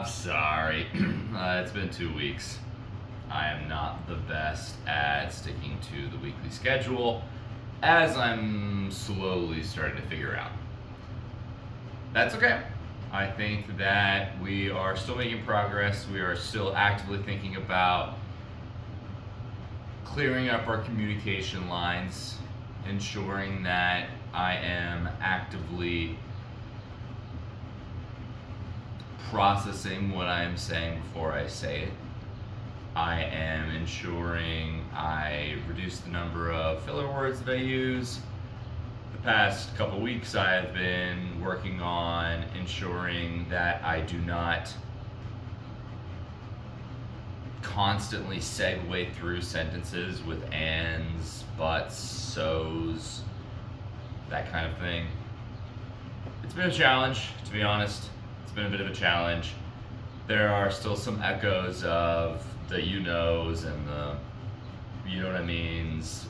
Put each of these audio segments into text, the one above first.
Sorry. It's been 2 weeks. I am not the best at sticking to the weekly schedule, as I'm slowly starting to figure out. That's okay. I think that we are still making progress. We are still actively thinking about clearing up our communication lines, ensuring that I am actively processing what I am saying before I say it. I am ensuring I reduce the number of filler words that I use. The past couple weeks, I have been working on ensuring that I do not constantly segue through sentences with ands, buts, so's, that kind of thing. It's been a challenge, to be honest. It's been a bit of a challenge. There are still some echoes of the you knows and the you know what I means.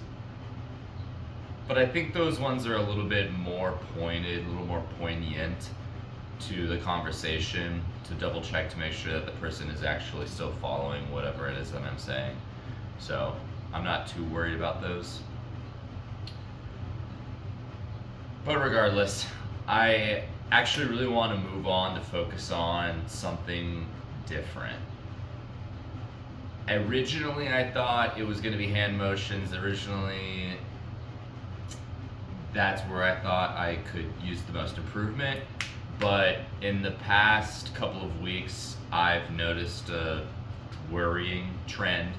But I think those ones are a little bit more pointed, a little more poignant to the conversation, to double check to make sure that the person is actually still following whatever it is that I'm saying. So I'm not too worried about those. But regardless, I actually really want to move on to focus on something different. Originally, I thought it was going to be hand motions. Originally, that's where I thought I could use the most improvement. But in the past couple of weeks, I've noticed a worrying trend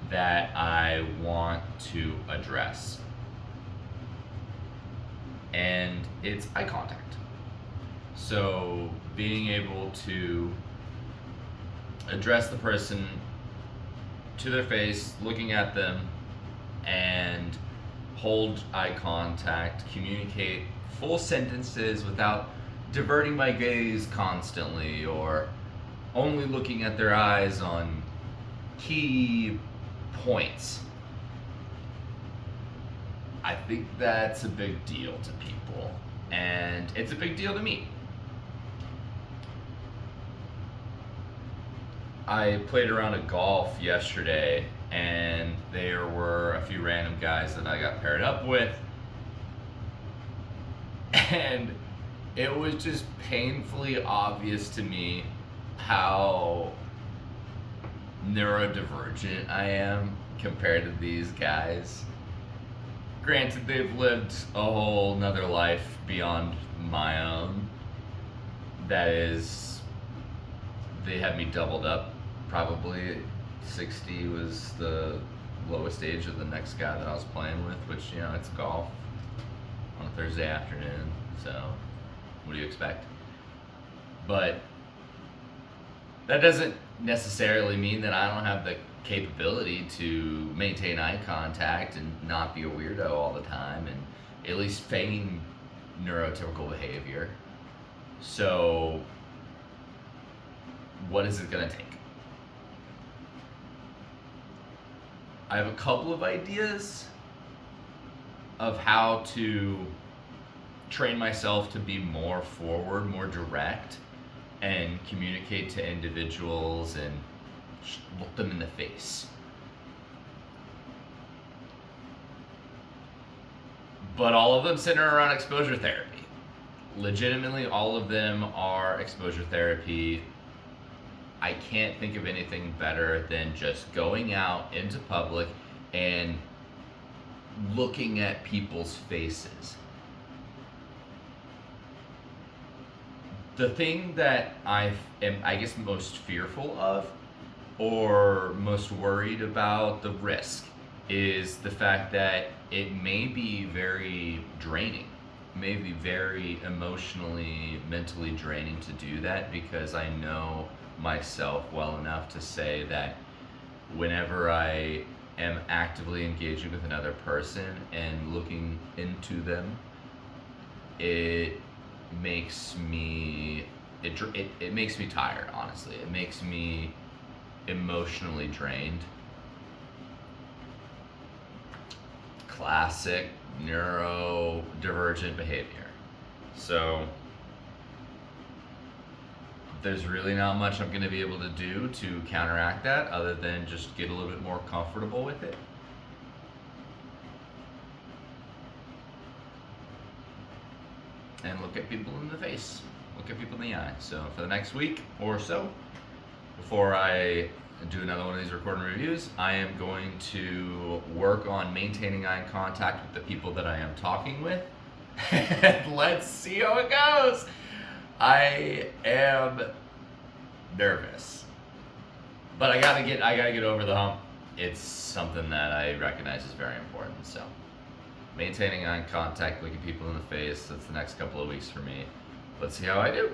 that I want to address. And it's eye contact. So being able to address the person to their face, looking at them, and hold eye contact, communicate full sentences without diverting my gaze constantly or only looking at their eyes on key points. I think that's a big deal to people, and it's a big deal to me. I played a round of golf yesterday, and there were a few random guys that I got paired up with, and it was just painfully obvious to me how neurodivergent I am compared to these guys. Granted, they've lived a whole nother life beyond my own. That is, they had me doubled up. Probably 60 was the lowest age of the next guy that I was playing with, which, it's golf on a Thursday afternoon, so what do you expect? But that doesn't necessarily mean that I don't have the capability to maintain eye contact and not be a weirdo all the time and at least feign neurotypical behavior. So what is it going to take? I have a couple of ideas of how to train myself to be more forward, more direct, and communicate to individuals and look them in the face. But all of them center around exposure therapy. Legitimately, all of them are exposure therapy. I can't think of anything better than just going out into public and looking at people's faces. The thing that I am, I guess, most fearful of or most worried about the risk is the fact that it may be very draining, may be very emotionally, mentally draining to do that, because I know myself well enough to say that whenever I am actively engaging with another person and looking into them, it makes me it makes me tired. Honestly, it makes me emotionally drained. Classic neurodivergent behavior. So there's really not much I'm going to be able to do to counteract that other than just get a little bit more comfortable with it. And look at people in the face, look at people in the eye. So for the next week or so, before I do another one of these recording reviews, I am going to work on maintaining eye contact with the people that I am talking with. And let's see how it goes. I am nervous, but I gotta get over the hump. It's something that I recognize is very important. So maintaining eye contact, looking people in the face, that's the next couple of weeks for me. Let's see how I do.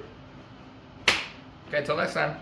Okay, till next time.